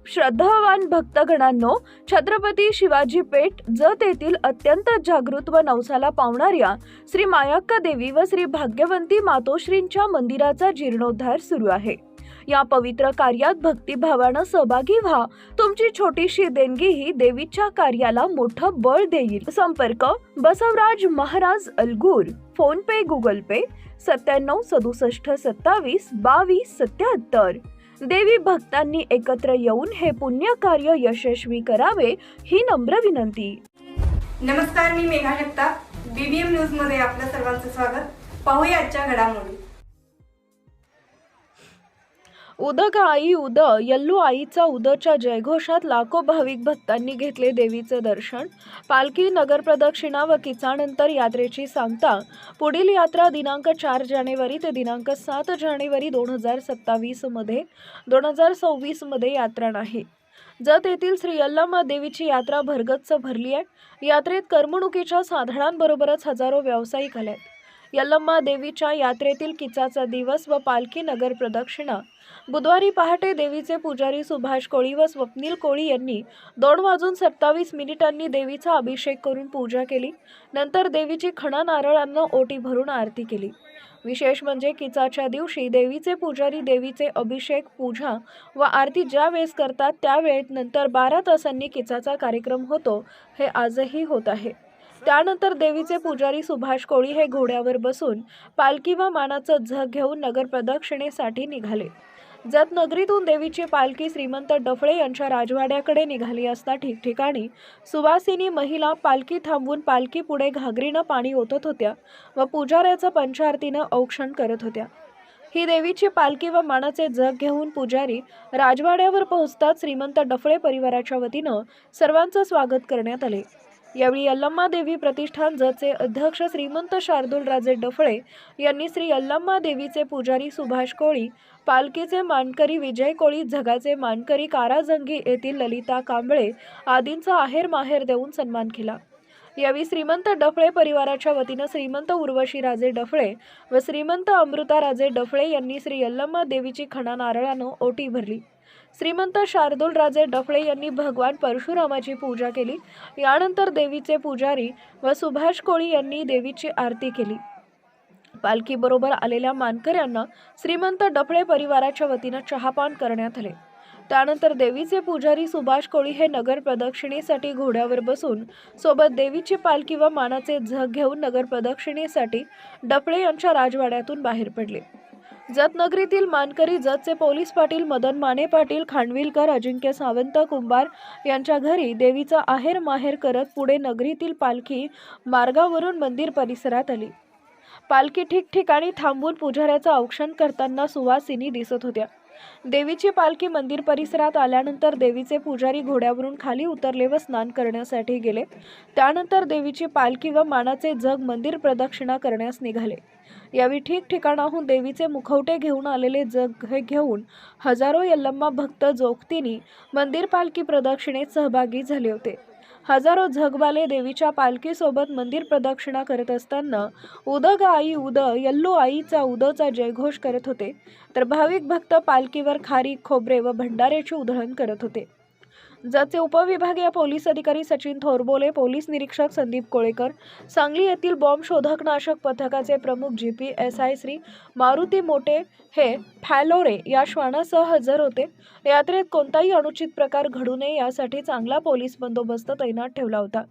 श्रद्धावान भक्तगणांनो, छत्रपती शिवाजी पेठ जत येथील अत्यंत जागृत व नवसाला पावणाऱ्या श्री मायाक्का देवी व श्री भाग्यवंती मातोश्रींच्या मंदिराचा जीर्णोद्धार सुरू आहे। या पवित्र कार्यात भक्तिभावानं सहभागी व्हा। तुमची छोटीशी देणगी ही देवीच्या कार्याला मोठं बळ देईल। संपर्क बसवराज महाराज अलगूर, फोन पे गुगल पे 97 67 27 22 77। देवी भक्तांनी एकत्र येऊन हे पुण्य कार्य यशस्वी करावे ही नम्र विनंती। नमस्कार, मी मेघा जगताप, बीबीएम न्यूज मध्ये आपल्या सर्वांचं स्वागत। पाहूया आजच्या घडामोडी। उदक आई उद यल्लू आईचा उदच्या जयघोषात लाखो भाविक भक्तांनी घेतले देवीचे दर्शन। पालखी नगर प्रदक्षिणा व किचानंतर यात्रेची सांगता। पुढील यात्रा दिनांक 4 जानेवारी ते दिनांक 7 जानेवारी 2027 मध्ये यात्रा नाही। जत येथील श्री यल्लम्मा देवीची यात्रा भरगच्च भरली आहे। यात्रेत करमणुकीच्या साधनांबरोबरच हजारो व्यावसायिक आलेत। यल्लम्मा देवीच्या यात्रेतील किचाचा दिवस व पालखी नगर प्रदक्षिणा। बुधवारी पहाटे देवीचे पुजारी सुभाष कोळी व स्वप्नील कोळी यांनी 2:27 देवीचा अभिषेक करून पूजा केली। नंतर देवीची खणा नारळांना ओटी भरून आरती केली। विशेष म्हणजे किचाच्या दिवशी देवीचे पुजारी देवीचे अभिषेक, पूजा व आरती ज्या वेळेस करतात त्यावेळेत नंतर 12 तासांनी किचाचा कार्यक्रम होतो, हे आजही होत आहे। त्यानंतर देवीचे पुजारी सुभाष कोळी हे घोड्यावर बसून पालखी व मानाचं झग घेऊन नगर प्रदक्षिणेसाठी निघाले। जत नगरीतून देवीची पालखी श्रीमंत डफळे यांच्या राजवाड्याकडे निघाली असता ठिकठिकाणी सुवासिनी महिला पालखी थांबवून पालखी पुढे घागरीनं पाणी ओतत होत्या व पुजाऱ्याचं पंचारतीनं औक्षण करत होत्या। ही देवीची पालखी व मानाचे जग घेऊन पुजारी राजवाड्यावर पोहोचताच श्रीमंत डफळे परिवाराच्या वतीनं सर्वांचं स्वागत करण्यात आले। यावेळी यल्लम्मा देवी प्रतिष्ठान जतचे अध्यक्ष श्रीमंत शार्दूलराजे डफळे यांनी श्री यल्लम्मा देवीचे पुजारी सुभाष कोळी, पालखीचे मानकरी विजय कोळी, झगाचे मानकरी काराजंगी येथील ललिता कांबळे आदींचा आहेर माहेर देऊन सन्मान केला। यावेळी श्रीमंत डफळे परिवाराच्या वतीनं श्रीमंत उर्वशी राजे डफळे व श्रीमंत अमृता राजे डफळे यांनी श्री यल्लम्मा देवीची खणा नारळानं ओटी भरली। श्रीमंत शार्दूलराजे डफळे यांनी भगवान परशुरामाची पूजा केली। यानंतर देवीचे पुजारी व सुभाष कोळी यांनी देवीची आरती केली। पालखी बरोबर आलेल्या मानकऱ्यांना श्रीमंत डफळे परिवाराच्या वतीनं चहापान करण्यात आले। त्यानंतर देवीचे पुजारी सुभाष कोळी हे नगर प्रदक्षिणेसाठी घोड्यावर बसून सोबत देवीची पालखी व मानाचे झग घेऊन नगर प्रदक्षिणेसाठी डफळे यांच्या राजवाड्यातून बाहेर पडले। जत नगरीतील मानकरी जतचे पोलीस पाटील मदन माने पाटील, खांडविलकर, अजिंक्य सावंत, कुंभार यांच्या घरी देवीचा आहेर माहेर करत पुढे नगरीतील पालखी मार्गावरून मंदिर परिसरात आली। पालखी ठिकठिकाणी थांबून पुजाऱ्याचं औक्षण करताना सुवासिनी दिसत होत्या। देवीची पालखी मंदिर परिसरात आल्यानंतर देवीचे पुजारी घोड्यावरून खाली उतरले व स्नान करण्यासाठी गेले। त्यानंतर देवीची पालखी व मानाचे जग मंदिर प्रदक्षिणा करण्यास निघाले। यावेळी ठिकठिकाणाहून देवीचे मुखवटे घेऊन आलेले जग घेऊन हजारो यल्लम्मा भक्त जोगतीनी मंदिर पालखी प्रदक्षिणेत सहभागी झाले होते। हजारो झगवाले देवीच्या पालखीसोबत मंदिर प्रदक्षिणा करत असताना उदग आई उद यल्लू आईचा उदचा जयघोष करत होते, तर भाविक भक्त पालखीवर खारीक, खोबरे व भंडाऱ्याची उधळण करत होते। जतचे उपविभागीय पोलीस अधिकारी सचिन थोरबोले, पोलीस निरीक्षक संदीप कोळेकर, सांगली येथील बॉम्ब शोधक पथकाचे प्रमुख GPSI श्री मारुती मोटे हे फॅलोरे या श्वानासह हजर होते। यात्रेत कोणताही अनुचित प्रकार घडू नये यासाठी चांगला पोलीस बंदोबस्त तैनात ठेवला होता।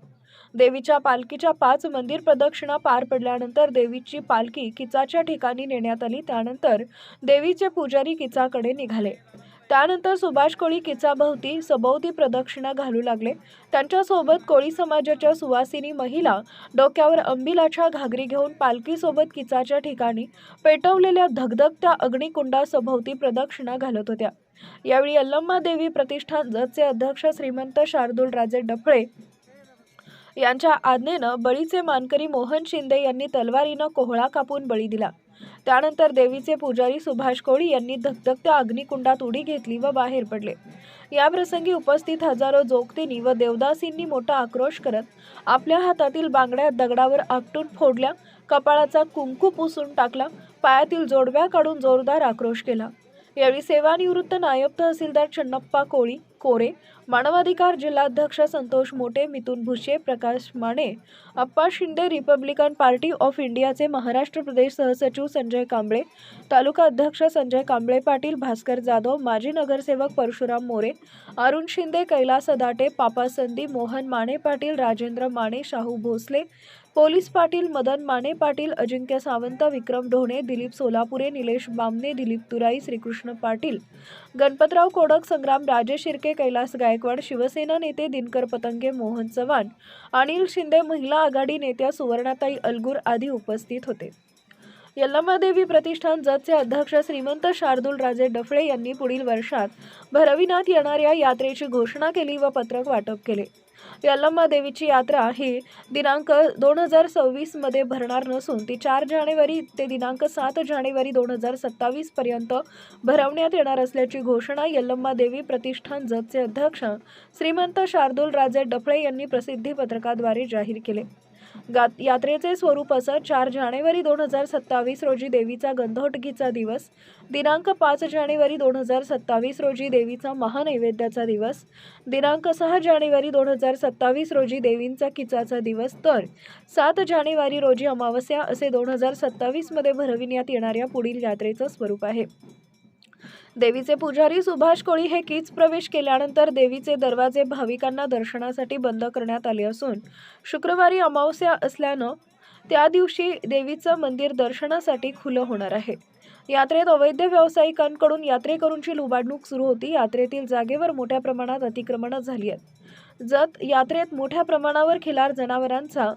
देवीच्या पालखीच्या 5 मंदिर प्रदक्षिणा पार पडल्यानंतर देवीची पालखी किचाच्या ठिकाणी नेण्यात आली। त्यानंतर देवीचे पुजारी किचाकडे निघाले। त्यानंतर सुभाष कोळी किचाभोवती सभोवती प्रदक्षिणा घालू लागले। त्यांच्यासोबत कोळी समाजाच्या सुवासिनी महिला डोक्यावर अंबिलाच्या घागरी घेऊन पालखीसोबत किचाच्या ठिकाणी पेटवलेल्या धगधगत्या अग्निकुंडासभोवती प्रदक्षिणा घालत होत्या। यावेळी यल्लम्मा देवी प्रतिष्ठान जतचे अध्यक्ष श्रीमंत शार्दूलराजे डफळे यांच्या आज्ञेनं बळीचे मानकरी मोहन शिंदे यांनी तलवारीनं कोहळा कापून बळी दिला। त्यानंतर देवीचे पुजारी सुभाष कोळी यांनी धगधगत्या अग्निकुंडात उडी घेतली व बाहेर पडले। या प्रसंगी उपस्थित हजारो जोगतींनी व देवदासींनी मोठा आक्रोश करत आपल्या हातातील बांगड्या दगडावर आपटून फोडल्या, कपाळाचा कुंकू पुसून टाकला, पायातील जोडव्या काढून जोरदार आक्रोश केला। यावेळी सेवानिवृत्त नायब तहसीलदार चन्नप्पा कोळी, कोरे, मानवाधिकार जिल्हाध्यक्ष संतोष मोटे, मिथुन भुसे, प्रकाश माने, अप्पा शिंदे, रिपब्लिकन पार्टी ऑफ इंडियाचे महाराष्ट्र प्रदेश सहसचिव संजय कांबळे, तालुका अध्यक्ष संजय कांबळे पाटील, भास्कर जाधव, माजी नगरसेवक परशुराम मोरे, अरुण शिंदे, कैलास दाटे, पापा संदी, मोहन माने पाटील, राजेंद्र माने, शाहू भोसले, पोलीस पाटील, मदन माने पाटील, अजिंक्य सावंत, विक्रम ढोणे, दिलीप सोलापुरे, निलेश बामणे, दिलीप तुराई, श्रीकृष्ण पाटील, गणपतराव कोडक, संग्राम राजे शिर्के, कैलास गायकवाड, शिवसेना नेते दिनकर पतंगे, मोहन चव्हाण, अनिल शिंदे, महिला आघाडी नेत्या सुवर्णाताई अलगूर आदी उपस्थित होते. यल्लमादेवी प्रतिष्ठान जतचे अध्यक्ष श्रीमंत शार्दूल राजे डफळे यांनी पुढील वर्षात भरविण्यात येणाऱ्या यात्रेची घोषणा केली व पत्रक वाटप केले. यल्लमादेवीची यात्रा ही दिनांक 2026 मध्ये भरणार नसून ती 4 जानेवारी ते दिनांक 7 जानेवारी 2027 पर्यंत भरवण्यात येणार असल्याची घोषणा यल्लमादेवी प्रतिष्ठान जतचे अध्यक्ष श्रीमंत शार्दूल राजे डफळे यांनी प्रसिद्धी पत्रकाद्वारे जाहीर केले. यात्रेचे स्वरूप असं: 4 जानेवारी 2027 रोजी देवीचा गंधोटकीचा दिवस, दिनांक 5 जानेवारी 2027 रोजी देवीचा महानैवेद्याचा दिवस, दिनांक 6 जानेवारी 2027 रोजी देवींचा किचाचा दिवस, तर 7 जानेवारी रोजी अमावस्या असे 2027 मध्ये भरविण्यात येणाऱ्या पुढील यात्रेचं स्वरूप आहे. देवीचे पुजारी सुभाष कोळी हे कीच प्रवेश केल्यानंतर देवीचे दरवाजे भाविकांना दर्शनासाठी बंद करण्यात आले असून शुक्रवारी अमावस्या असल्यानं त्या दिवशी देवीचं मंदिर दर्शनासाठी खुलं होणार आहे. यात्रेत अवैध व्यावसायिकांकडून यात्रेकरूंची लुबाडणूक सुरू होती. यात्रेतील जागेवर मोठ्या प्रमाणात अतिक्रमणं झाली आहेत. जत यात्रेत मोठ्या प्रमाणावर खिलार जनावरांचा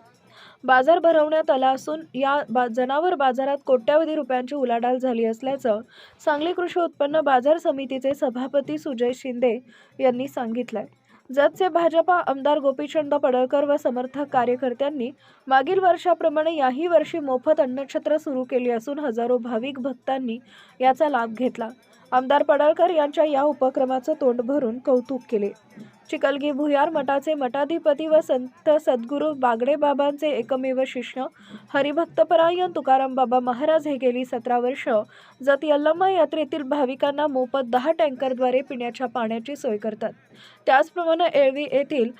बाजार भरवण्यात आला असून या जनावर बाजारात कोट्यावधी रुपयांची उलाढाल झाली असल्याचं सांगली कृषी उत्पन्न बाजार समितीचे सभापती सुजय शिंदे यांनी सांगितलंय. जतचे भाजपा आमदार गोपीचंद पडळकर व समर्थक कार्यकर्त्यांनी मागील वर्षाप्रमाणे याही वर्षी मोफत अन्नछत्र सुरू केली असून हजारो भाविक भक्तांनी याचा लाभ घेतला. आमदार पडळकर यांच्या या उपक्रमाचं तोंड भरून कौतुक केले. चिकलगी भुयार मठाचे मठाधिपती व संत सद्गुरू बागडे बाबांचे एकमेव शिष्य हरिभक्तपरायण तुकाराम बाबा महाराज हे गेली 17 वर्ष जत यल्लमा यात्रेतील भाविकांना मोफत 10 टँकरद्वारे पिण्याच्या पाण्याची सोय करतात. त्याचप्रमाणे एळवी येथील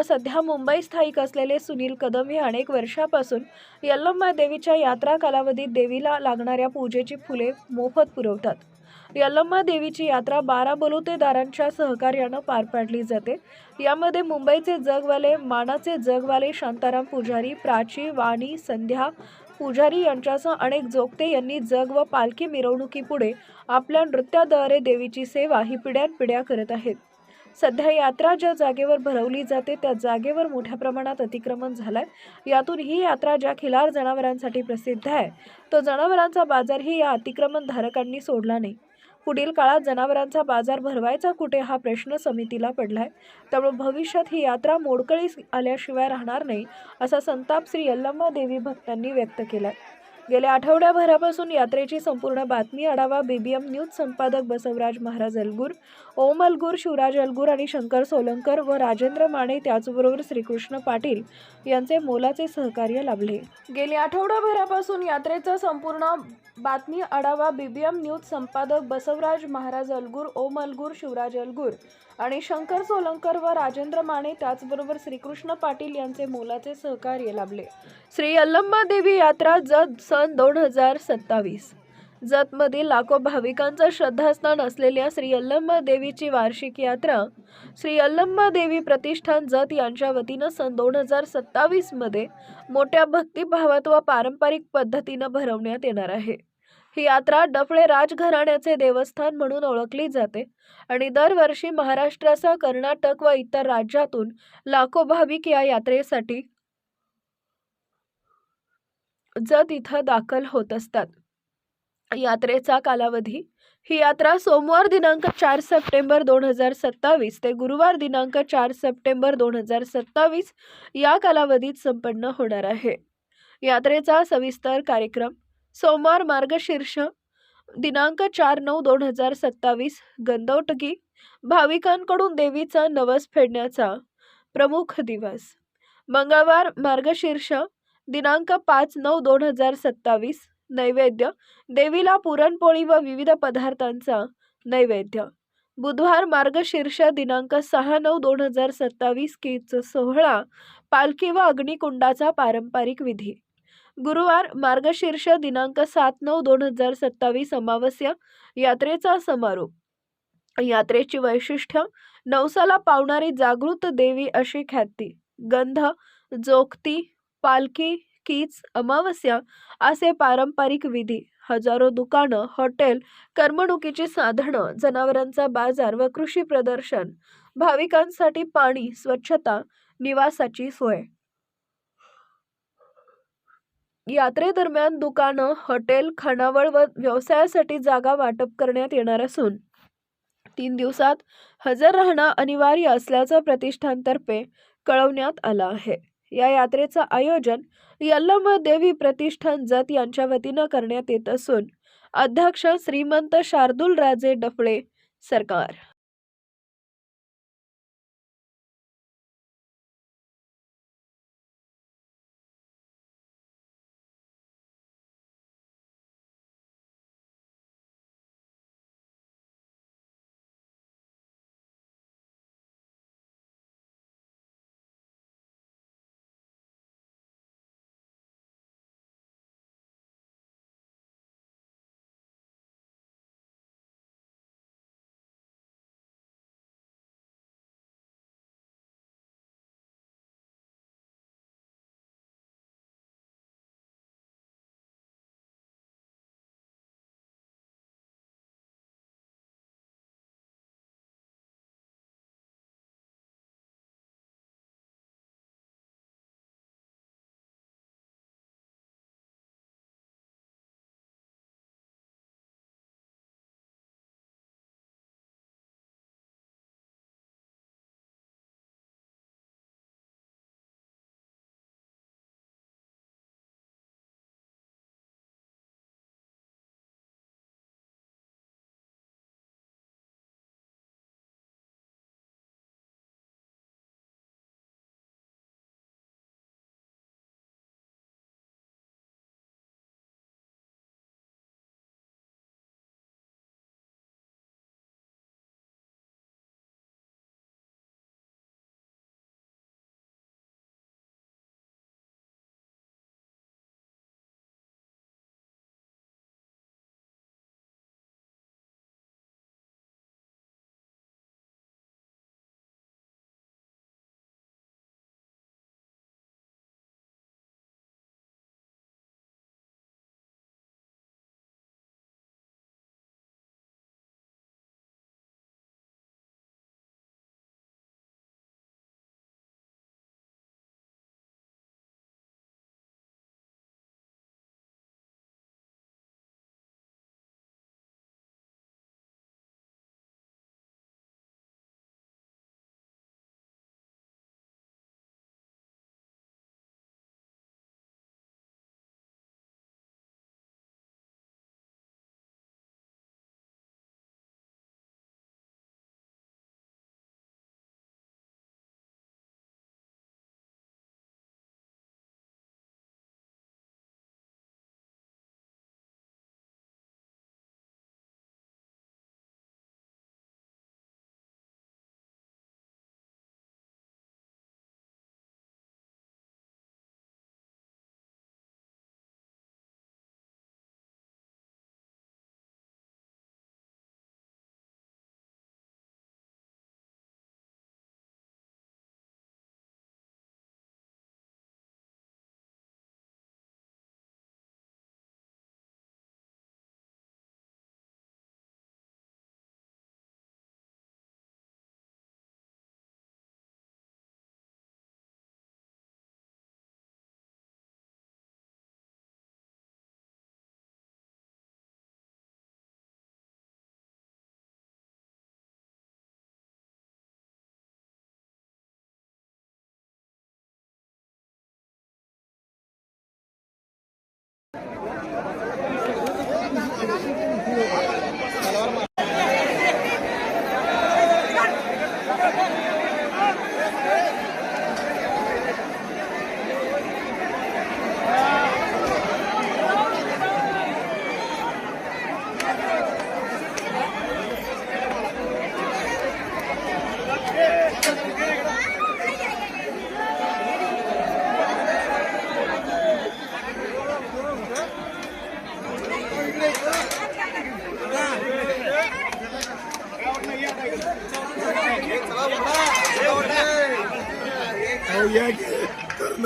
सध्या मुंबई स्थायिक असलेले सुनील कदम हे अनेक वर्षापासून यल्लमा देवीच्या यात्रा कालावधीत देवीला लागणाऱ्या पूजेची फुले मोफत पुरवतात. यल्लमा देवीची यात्रा 12 बलुतेदारांच्या सहकार्यानं पार पाडली जाते. यामध्ये मुंबईचे जगवाले, मानाचे जगवाले, शांताराम पुजारी, प्राची, वाणी, संध्या पुजारी यांच्यासह अनेक जोगते यांनी जग व पालखी मिरवणुकीपुढे आपल्या नृत्याद्वारे देवीची सेवा ही पिढ्यानपिढ्या करत आहेत. सध्या यात्रा ज्या जागेवर भरवली जाते त्या जागेवर मोठ्या प्रमाणात अतिक्रमण झालंय. यातून ही यात्रा ज्या खिलार जनावरांसाठी प्रसिद्ध आहे तो जनावरांचा बाजारही या अतिक्रमण धारकांनी सोडला नाही. पुढील काळात जनावरांचा बाजार भरवायचा कुठे हा प्रश्न समितीला पडलाय. त्यामुळे भविष्यात ही यात्रा मोडकळीस आल्याशिवाय राहणार नाही असा संताप श्री यल्लमा देवी भक्तांनी व्यक्त केलाय. गेल्या आठवड्याभरापासून यात्रेची संपूर्ण बातमी आढावा बीबीएम न्यूज संपादक बसवराज महाराज अलगूर, ओम अलगूर, शिवराज अलगूर आणि शंकर सोलंकर व राजेंद्र माने त्याचबरोबर श्रीकृष्ण पाटील यांचे मोलाचे सहकार्य लाभले. गेल्या आठवड्याभरापासून यात्रेचा संपूर्ण बातमी आढावा बीबीएम न्यूज संपादक बसवराज महाराज अलगूर, ओम अलगूर, शिवराज अलगूर आणि शंकर सोलंकर व राजेंद्र माने त्याचबरोबर श्रीकृष्ण पाटील यांचे मोलाचे सहकार्य लाभले. श्री यल्लमा देवी यात्रा जत सन 2027. जतमधील लाखो भाविकांचं श्रद्धास्थान असलेल्या श्री यल्लमा देवीची वार्षिक यात्रा श्री यल्लमा देवी प्रतिष्ठान जत यांच्या वतीनं सन 2027 मध्ये मोठ्या भक्तिभावात व पारंपरिक पद्धतीनं भरवण्यात येणार आहे. ही यात्रा डफळे राजघराण्याचे देवस्थान म्हणून ओळखली जाते आणि दरवर्षी महाराष्ट्रासह कर्नाटक व इतर राज्यातून लाखो भाविक या यात्रेसाठी जत इथं दाखल होत असतात. यात्रेचा कालावधी: ही यात्रा सोमवार दिनांक 4 सप्टेंबर 2027 ते गुरुवार दिनांक 4 सप्टेंबर 2027 या कालावधीत संपन्न होणार आहे. यात्रेचा सविस्तर कार्यक्रम: सोमवार मार्गशीर्ष दिनांक 4/9/2027 गंधोटकी, भाविकांकडून देवीचा नवस फेडण्याचा प्रमुख दिवस. मंगळवार मार्गशीर्ष दिनांक 5/9/2027 नैवेद्य, देवीला पुरणपोळी व विविध पदार्थांचा नैवेद्य. बुधवार मार्गशीर्ष दिनांक 6/9/2027 कीच सोहळा, पालखी व अग्निकुंडाचा पारंपरिक विधी. गुरुवार मार्गशीर्ष दिनांक 7/9/2027 अमावस्या, यात्रेचा समारोप. यात्रेची वैशिष्ट्य: नवसाला पावणारी जागृत देवी अशी ख्याती. गंध, जोगती, पालखी, कीच, अमावस्या असे पारंपरिक विधी. हजारो दुकानं, हॉटेल, करमणुकीची साधनं, जनावरांचा बाजार व कृषी प्रदर्शन. भाविकांसाठी पाणी, स्वच्छता, निवासाची सोय. यात्रेदरम्यान दुकानं, हॉटेल, खानावळ व व्यवसायासाठी जागा वाटप करण्यात येणार असून 3 दिवसात हजर राहणं अनिवार्य असल्याचं प्रतिष्ठानतर्फे कळवण्यात आलं आहे. या यात्रेचं आयोजन यल्लम्मा देवी प्रतिष्ठान जत यांच्या वतीनं करण्यात येत असून अध्यक्ष श्रीमंत शार्दूलराजे डफळे सरकार.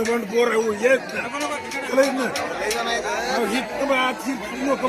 बंद पोर आहे हो येत चलायच ना ही तुम्ही आजची लोक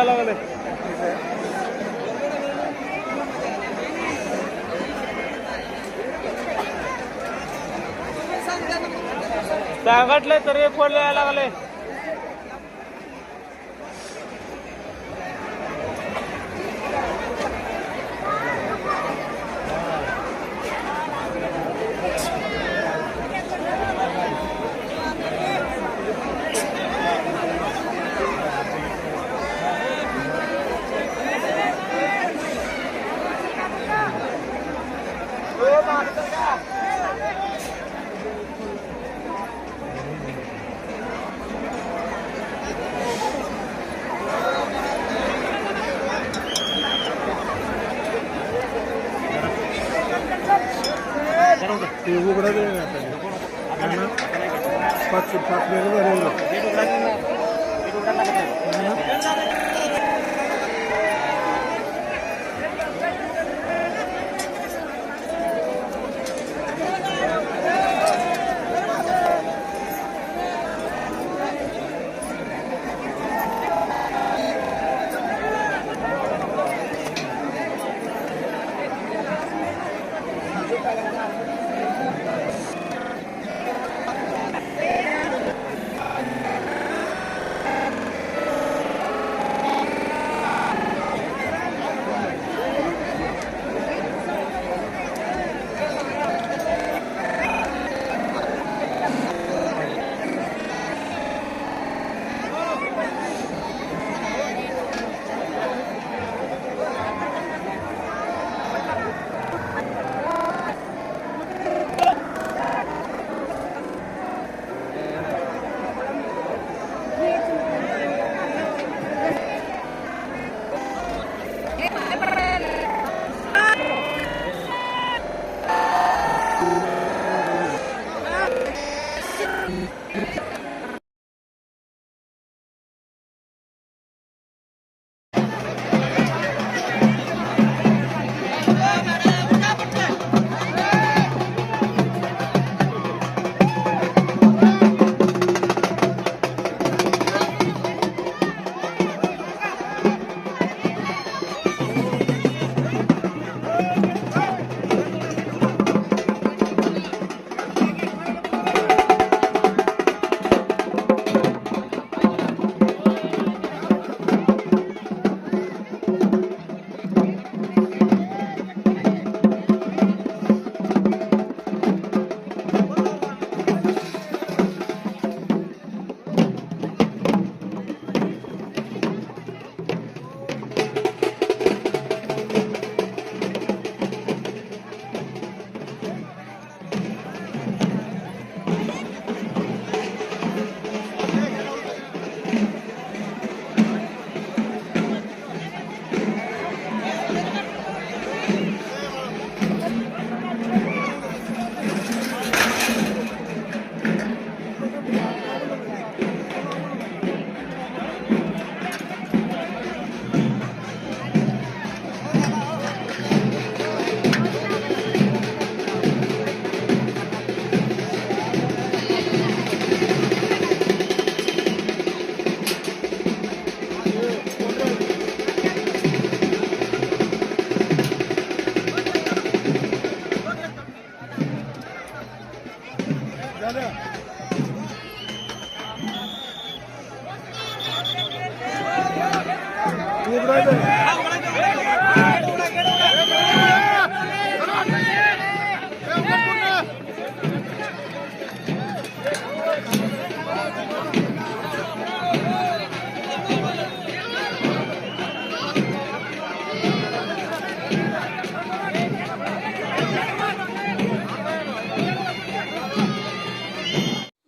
लागले सांगटले तरी फोन यायला लागले उघडा पाच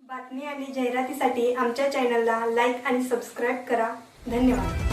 बातमी आणि जाहिरातीसाठी आमच्या चॅनलला लाईक आणि सबस्क्राईब करा. धन्यवाद.